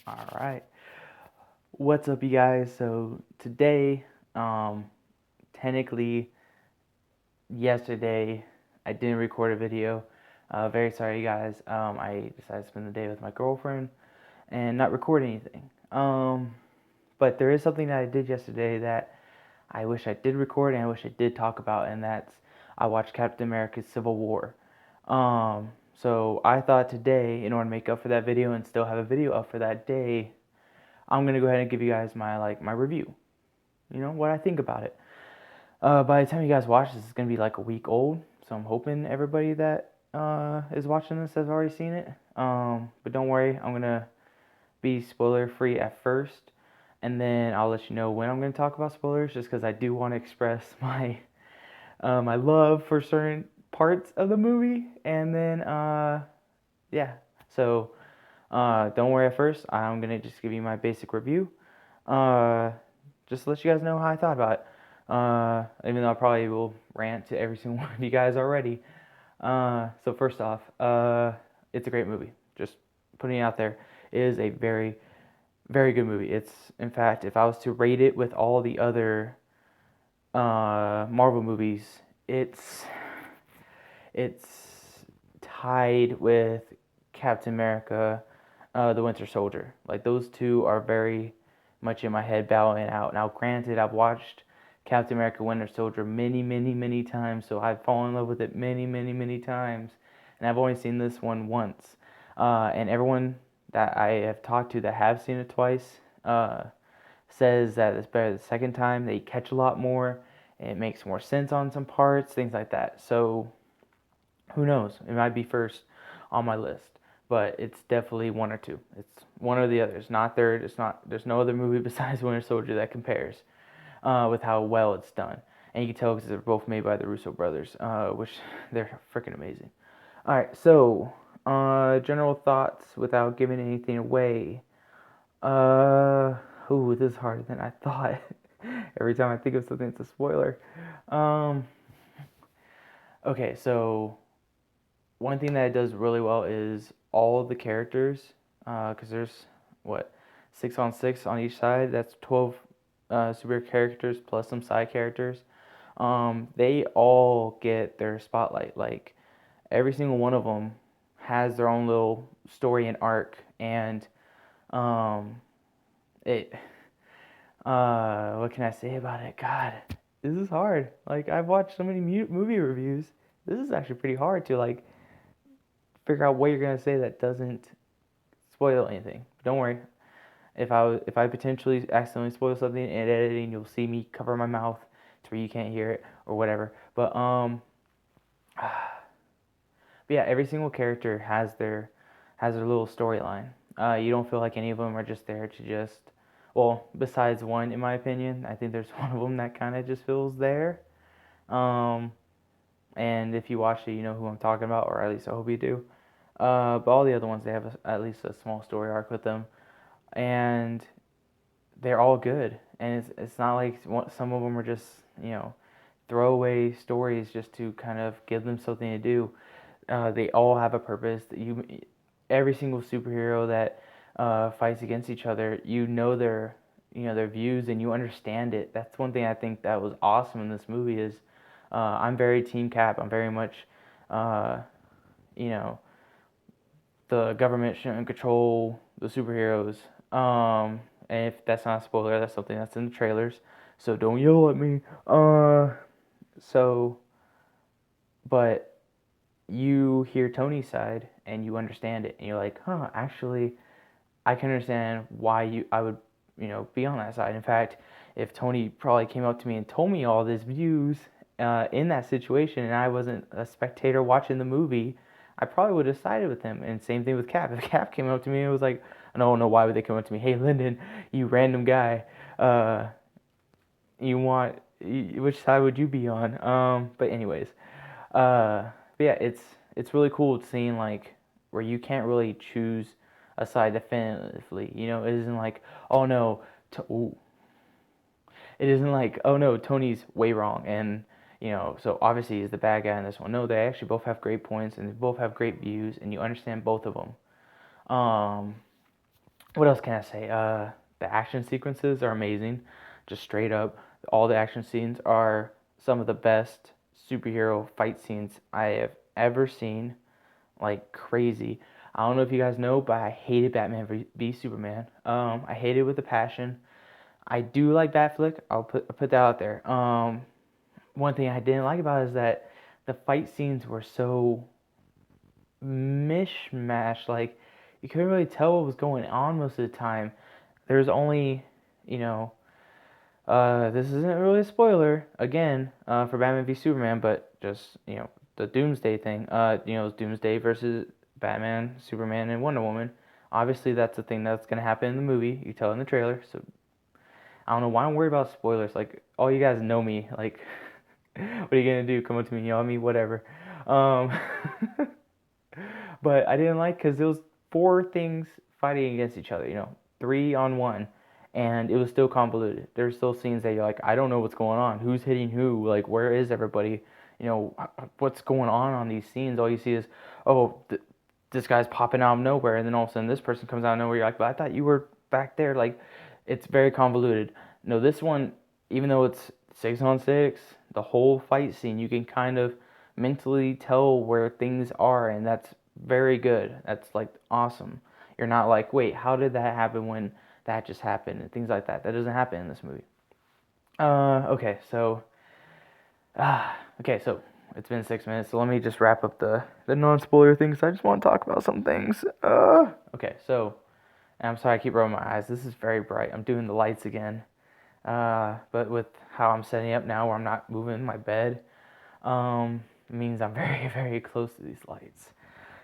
All right. What's up, you guys? So today, um, technically, yesterday, I didn't record a video. Very sorry, you guys. I decided to spend the day with my girlfriend and not record anything. But there is something that I did yesterday that I wish I did record and I wish I did talk about, and that's I watched Captain America: Civil War. So I thought today, in order to make up for that video and still have a video up for that day, I'm gonna go ahead and give you guys my review. What I think about it. By the time you guys watch this, it's gonna be like a week old, so I'm hoping everybody that is watching this has already seen it. But don't worry, I'm gonna be spoiler free at first, and then I'll let you know when I'm gonna talk about spoilers, just because I do want to express my love for certain parts of the movie, and then yeah. So don't worry at first. I'm gonna just give you my basic review. Uh, just to let you guys know how I thought about it. Even though I probably will rant to every single one of you guys already. So first off, it's a great movie. Just putting it out there. It is a very, very good movie. It's, in fact, if I was to rate it with all the other Marvel movies, it's it's tied with Captain America, the Winter Soldier. Like those two are very much in my head, bowing out. Now, granted, I've watched Captain America: Winter Soldier many, many, many times, so I've fallen in love with it many, many, many times, and I've only seen this one once. And everyone that I have talked to that have seen it twice says that it's better the second time. They catch a lot more. It makes more sense on some parts, things like that. So who knows? It might be first on my list, but it's definitely one or two. It's one or the other. It's not third. It's not. There's no other movie besides Winter Soldier that compares with how well it's done. And you can tell because they're both made by the Russo brothers, which they're freaking amazing. All right, so general thoughts without giving anything away. Uh, ooh, this is harder than I thought. Every time I think of something, it's a spoiler. Um, okay, so one thing that it does really well is all the characters, because there's what 6 on 6 on each side. That's 12 super characters plus some side characters. They all get their spotlight. Like every single one of them has their own little story and arc, and um, it. What can I say about it? God, this is hard. Like I've watched so many movie reviews. This is actually pretty hard to like figure out what you're gonna say that doesn't spoil anything. But don't worry. If I potentially accidentally spoil something in editing, you'll see me cover my mouth to where you can't hear it or whatever. But yeah, every single character has their little storyline. You don't feel like any of them are just there to just well, besides one, in my opinion, I think there's one of them that kind of just feels there. Um, and if you watch it, you know who I'm talking about, or at least I hope you do. But all the other ones, they have at least a small story arc with them, and they're all good. And it's not like some of them are just you know throwaway stories just to kind of give them something to do. They all have a purpose. Every single superhero that fights against each other, their views and you understand it. That's one thing I think that was awesome in this movie is I'm very Team Cap. I'm very much uh, you know the government shouldn't control the superheroes. And if that's not a spoiler, that's something that's in the trailers. So don't yell at me. So, but you hear Tony's side and you understand it, and you're like, huh, actually, I can understand why I would, be on that side. In fact, if Tony probably came up to me and told me all his views in that situation, and I wasn't a spectator watching the movie, I probably would have sided with him. And same thing with Cap. If Cap came up to me and was like, I don't know why would they come up to me, hey Lyndon, you random guy, uh, which side would you be on? But anyways, but yeah, it's really cool seeing like where you can't really choose a side definitively. It isn't like oh no, ooh. It isn't like oh no, Tony's way wrong, and so obviously he's the bad guy in this one. No, they actually both have great points and they both have great views, and you understand both of them. Um, what else can I say? The action sequences are amazing, just straight up. All the action scenes are some of the best superhero fight scenes I have ever seen. Like crazy. I don't know if you guys know, but I hated Batman v Superman. I hated it with a passion. I do like Batflick. I'll put that out there. One thing I didn't like about it is that the fight scenes were so mishmash. Like you couldn't really tell what was going on most of the time. There's only, you know, this isn't really a spoiler again for Batman v Superman, but just the Doomsday thing. It's Doomsday versus Batman, Superman, and Wonder Woman. Obviously, that's the thing that's gonna happen in the movie. You tell in the trailer, so I don't know why I'm worried about spoilers. Like all you guys know me. Like, what are you gonna do? Come up to me, yell at me, whatever. Um, but I didn't like because there was four things fighting against each other. 3 on 1, and it was still convoluted. There's still scenes that you're like, I don't know what's going on. Who's hitting who? Like, where is everybody? What's going on these scenes? All you see is, oh, this guy's popping out of nowhere, and then all of a sudden this person comes out of nowhere. You're like, but I thought you were back there. Like, it's very convoluted. No, this one, even though it's 6 on 6, the whole fight scene, you can kind of mentally tell where things are, and that's very good. That's like awesome. You're not like, wait, how did that happen when that just happened and things like that. That doesn't happen in this movie. Okay, so okay, so it's been 6 minutes, so let me just wrap up the non-spoiler things. I just want to talk about some things. Okay, so and I'm sorry I keep rubbing my eyes. This is very bright. I'm doing the lights again. But with how I'm setting up now, where I'm not moving my bed, it means I'm very very close to these lights.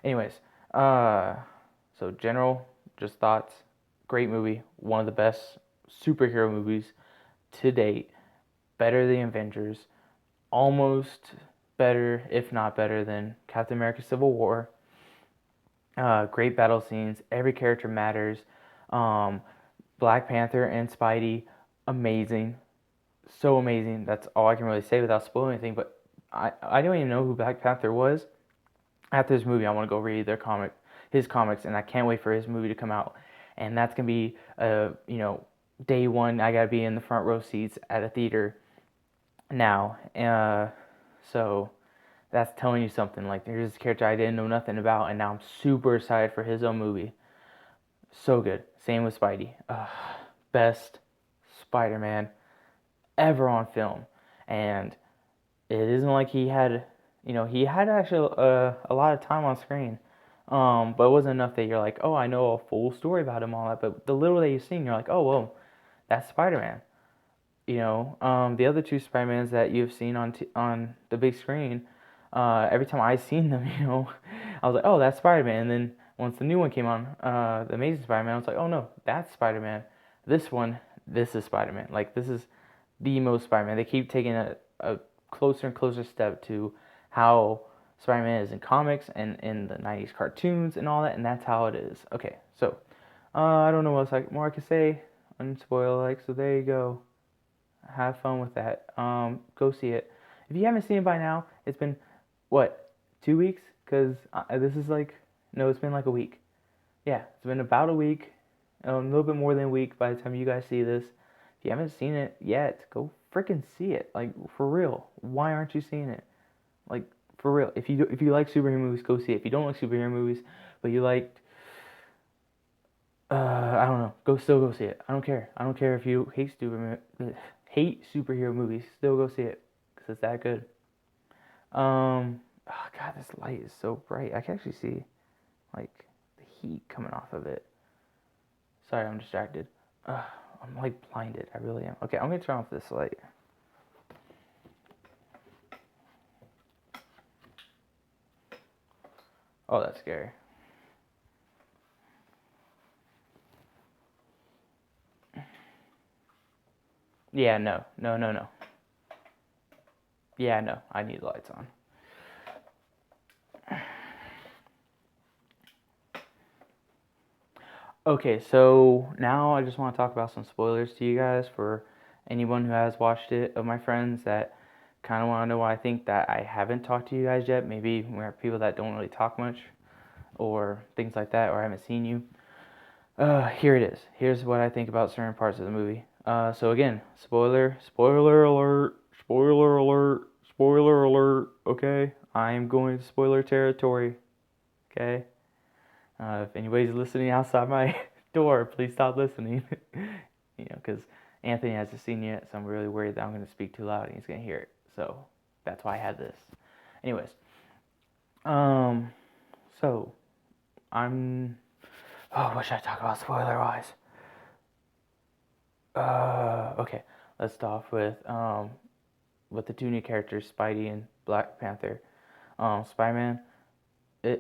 Anyways, uh, so general, just thoughts. Great movie, one of the best superhero movies to date. Better than Avengers, almost better, if not better than Captain America: Civil War. Great battle scenes. Every character matters. Um, Black Panther and Spidey, amazing, so amazing. That's all I can really say without spoiling anything. But I don't even know who Black Panther was. After this movie, I want to go read his comics, and I can't wait for his movie to come out. And that's gonna be day one. I gotta be in the front row seats at a theater now. So that's telling you something. Like there's this character I didn't know nothing about, and now I'm super excited for his own movie. So good. Same with Spidey. Best Spider-Man ever on film, and it isn't like he had actually a lot of time on screen, but it wasn't enough that you're like, oh, I know a full story about him, all that. But the little that you've seen, you're like, oh, well, that's Spider-Man. The other two Spider-Mans that you've seen on the big screen, every time I seen them, I was like, oh, that's Spider-Man. And then once the new one came on, the Amazing Spider-Man, I was like, oh no, that's Spider-Man. This one, this is Spider-Man. Like this is the most Spider-Man. They keep taking a closer and closer step to how Spider-Man is in comics and in the 90s cartoons and all that, and that's how it is. Okay, so I don't know what else more I could say. Unspoil, like, so there you go. Have fun with that. Go see it. If you haven't seen it by now, it's been what, 2 weeks? Cause this is like, no, it's been like a week. Yeah, it's been about a week, a little bit more than a week by the time you guys see this. If you haven't seen it yet, go freaking see it. Like for real. Why aren't you seeing it? Like for real. If you like superhero movies, go see it. If you don't like superhero movies, but you like I don't know, go see it. I don't care. I don't care if you hate superhero movies. Still go see it because it's that good. Oh God, this light is so bright. I can actually see like the heat coming off of it. Sorry, I'm distracted. I'm like blinded. I really am. Okay, I'm gonna turn off this light. Oh, that's scary. Yeah, no, no, no, no. Yeah, no. I need the lights on. Okay, so now I just want to talk about some spoilers to you guys for anyone who has watched it, of my friends that kind of want to know why I think that I haven't talked to you guys yet. Maybe we're people that don't really talk much or things like that, or I haven't seen you. Here it is. Here's what I think about certain parts of the movie. So again, spoiler alert, spoiler alert, spoiler alert. Okay, I'm going to spoiler territory. Okay. If anybody's listening outside my door, please stop listening. Because Anthony hasn't seen yet, so I'm really worried that I'm going to speak too loud and he's going to hear it. So that's why I had this. Anyways, um, so I'm. Oh, what should I talk about spoiler wise? Okay, let's start off with the two new characters, Spidey and Black Panther. Spider-Man,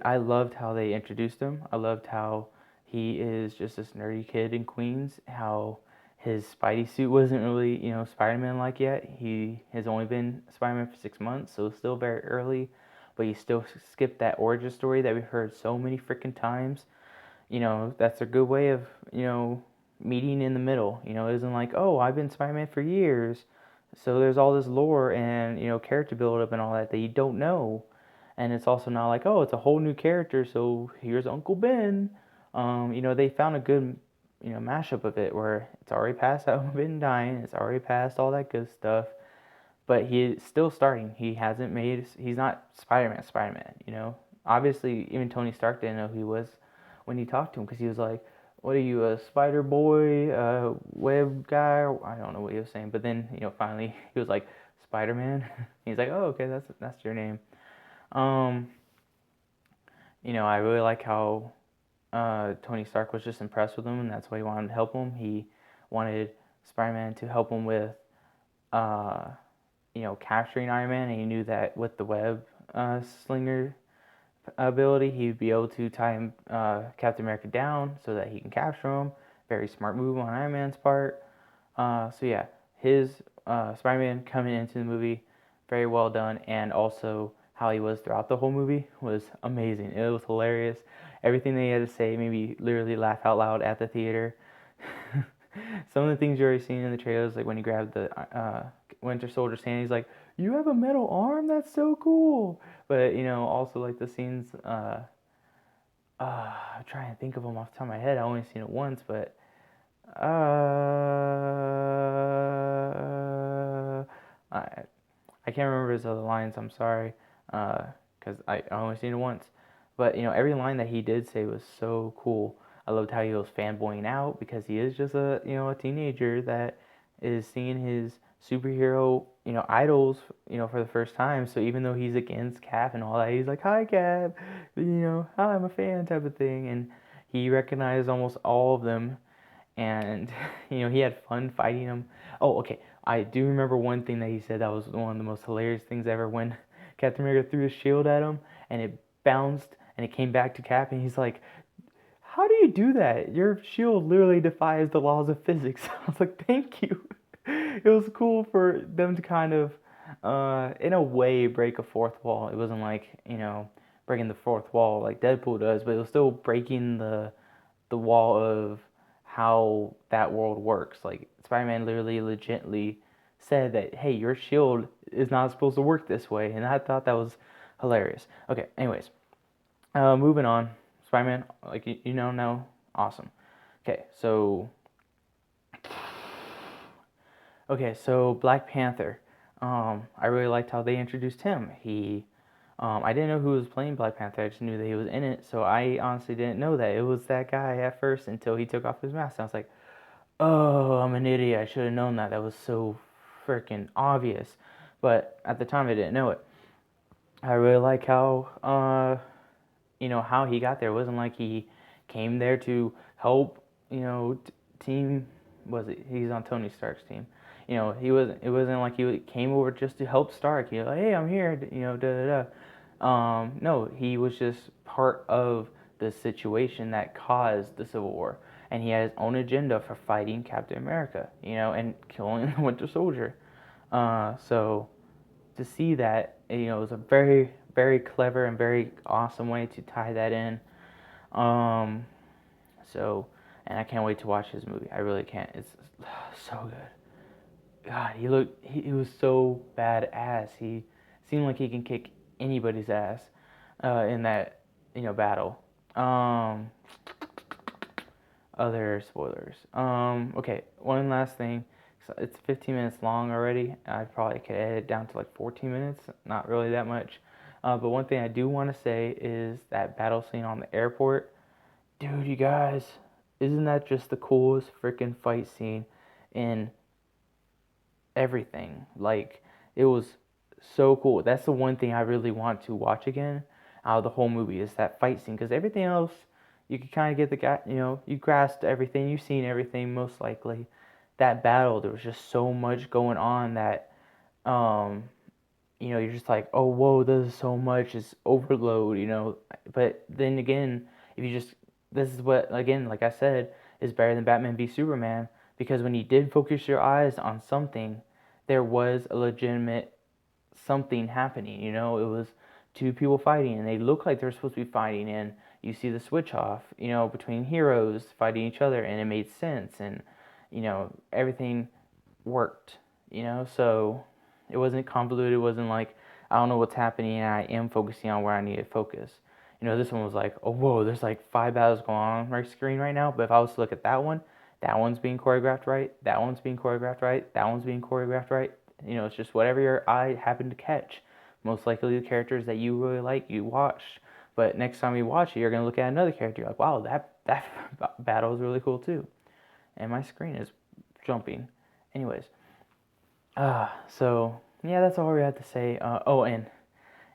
I loved how they introduced him. I loved how he is just this nerdy kid in Queens. How his Spidey suit wasn't really, Spider-Man like yet. He has only been Spider-Man for 6 months, so it's still very early. But he still skipped that origin story that we've heard so many freaking times. That's a good way of, meeting in the middle. It isn't like, oh, I've been Spider-Man for years. So there's all this lore and, character build up and all that you don't know. And it's also not like, oh, it's a whole new character, so here's Uncle Ben. They found a good, mashup of it where it's already past Uncle Ben dying, it's already past all that good stuff, but he's still starting. He's not Spider-Man, Spider-Man. Obviously, even Tony Stark didn't know who he was when he talked to him because he was like, what are you, a spider boy, web guy? I don't know what he was saying, but then, finally he was like, Spider-Man. He's like, oh, okay, that's your name. Um, I really like how Tony Stark was just impressed with him, and that's why he wanted to help him. He wanted Spider-Man to help him with, uh, capturing Iron Man, and he knew that with the web slinger ability, he'd be able to tie him, Captain America down so that he can capture him. Very smart move on Iron Man's part. So yeah, his Spider-Man coming into the movie, very well done, and also how he was throughout the whole movie was amazing. It was hilarious. Everything they had to say made me literally laugh out loud at the theater. Some of the things you already seen in the trailers, like when he grabbed the Winter Soldier's hand, he's like, "You have a metal arm? That's so cool!" But also like the scenes. I'm trying to think of them off the top of my head. I only seen it once, but I can't remember his other lines. I'm sorry, because I only seen it once. But every line that he did say was so cool. I loved how he was fanboying out because he is just a teenager that is seeing his superhero idols for the first time. So even though he's against Cap and all that, he's like, "Hi Cap, hi, I'm a fan" type of thing, and he recognized almost all of them, and he had fun fighting them. Oh, okay. I do remember one thing that he said that was one of the most hilarious things ever when Captain America threw his shield at him and it bounced and it came back to Cap and he's like, "How do you do that? Your shield literally defies the laws of physics." I was like, "Thank you." It was cool for them to kind of, in a way, break a fourth wall. It wasn't like breaking the fourth wall like Deadpool does, but it was still breaking the wall of how that world works. Like Spider-Man literally legitimately said that, "Hey, your shield is not supposed to work this way," and I thought that was hilarious. Okay, anyways, moving on. Spider-Man, like now, awesome. Okay, so Black Panther. I really liked how they introduced him. I didn't know who was playing Black Panther. I just knew that he was in it. So I honestly didn't know that it was that guy at first until he took off his mask. I was like, oh, I'm an idiot. I should have known that. That was so freaking obvious. But at the time, I didn't know it. I really like how, how he got there. It wasn't like he came there to help, team. Was it? He's on Tony Stark's team. He wasn't. It wasn't like he came over just to help Stark. Like, hey, I'm here. Da da da. No, he was just part of the situation that caused the Civil War, and he had his own agenda for fighting Captain America. And killing the Winter Soldier. So to see that, it was a very, very clever and very awesome way to tie that in. Um, so, and I can't wait to watch his movie. I really can't. It's so good. God, he was so badass. He seemed like he can kick anybody's ass in that, battle. other spoilers. Okay, one last thing. So it's 15 minutes long already. I probably could edit it down to like 14 minutes. Not really that much. But one thing I do want to say is that battle scene on the airport. Dude, you guys, isn't that just the coolest freaking fight scene in everything? Like, it was so cool. That's the one thing I really want to watch again out of the whole movie is that fight scene. Because everything else, you could kind of get the guy, you grasped everything, you've seen everything most likely. That battle, there was just so much going on that, um, you're just like, oh, whoa, there's so much, it's overload. But then again, if you just, this is what, again, like I said, is better than Batman v Superman, because when you did focus your eyes on something, there was a legitimate something happening. It was two people fighting, and they look like they're supposed to be fighting, and you see the switch off, between heroes fighting each other, and it made sense, and everything worked. So it wasn't convoluted. It wasn't like I don't know what's happening, and I am focusing on where I need to focus. This one was like, oh whoa, there's like 5 battles going on my screen right now. But if I was to look at that one's being choreographed right, that one's being choreographed right, that one's being choreographed right. It's just whatever your eye happened to catch. Most likely the characters that you really like, you watched. But next time you watch it, you're gonna look at another character. You're like, wow, that battle is really cool too. And my screen is jumping. Anyways, so yeah, that's all we had to say. And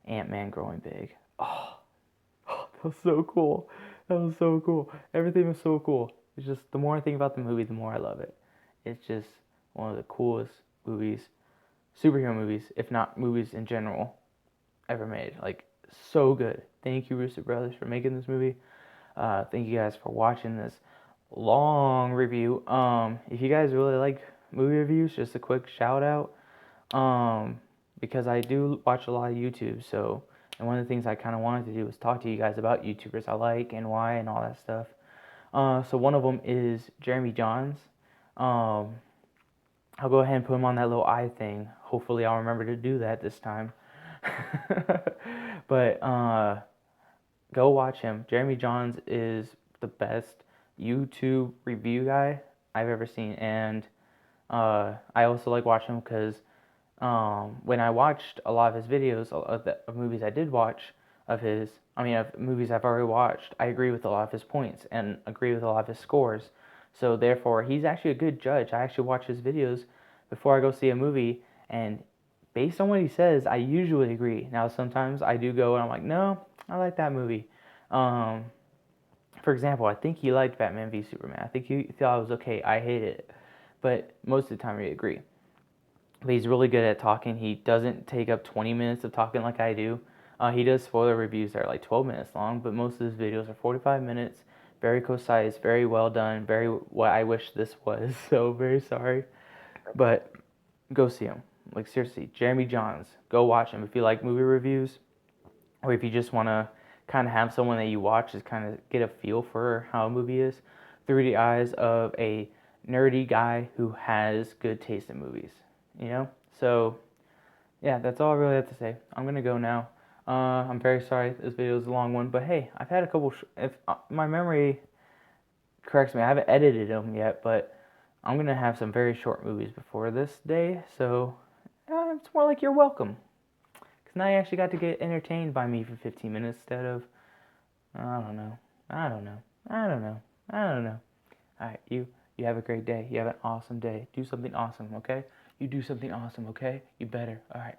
Ant-Man growing big. Oh, that was so cool. That was so cool. Everything was so cool. It's just the more I think about the movie, the more I love it. It's just one of the coolest movies, superhero movies, if not movies in general, ever made. Like, so good. Thank you, Russo Brothers, for making this movie. Thank you guys for watching this long review. If you guys really like movie reviews, just a quick shout out. Because I do watch a lot of YouTube, and one of the things I kind of wanted to do was talk to you guys about YouTubers I like and why and all that stuff. So one of them is Jeremy Jahns. I'll go ahead and put him on that little eye thing. Hopefully I'll remember to do that this time. But go watch him. Jeremy Jahns is the best YouTube review guy I've ever seen, and I also like watching him because when I watched a lot of his videos of movies I did watch of movies I've already watched, I agree with a lot of his points and agree with a lot of his scores. So therefore, he's actually a good judge. I actually watch his videos before I go see a movie, and based on what he says, I usually agree. Now, sometimes I do go and I'm like, no, I like that movie. Um, for example, I think he liked Batman v Superman. I think he thought it was okay. I hated it, but most of the time we agree. But he's really good at talking. He doesn't take up 20 minutes of talking like I do. He does spoiler reviews that are like 12 minutes long, but most of his videos are 45 minutes. Very concise, very well done, very what I wish this was. So very sorry, but go see him. Like seriously, Jeremy Jahns. Go watch him if you like movie reviews, or if you just want to kind of have someone that you watch just kind of get a feel for how a movie is through the eyes of a nerdy guy who has good taste in movies. So yeah, that's all I really have to say. I'm gonna go now. I'm very sorry this video is a long one, but hey, I've had a couple. If my memory corrects me, I haven't edited them yet, but I'm gonna have some very short movies before this day. So it's more like you're welcome, because now you actually got to get entertained by me for 15 minutes instead of I don't know, I don't know, I don't know, I don't know. All right, you have a great day. You have an awesome day. Do something awesome, okay? You do something awesome, okay? You better. All right.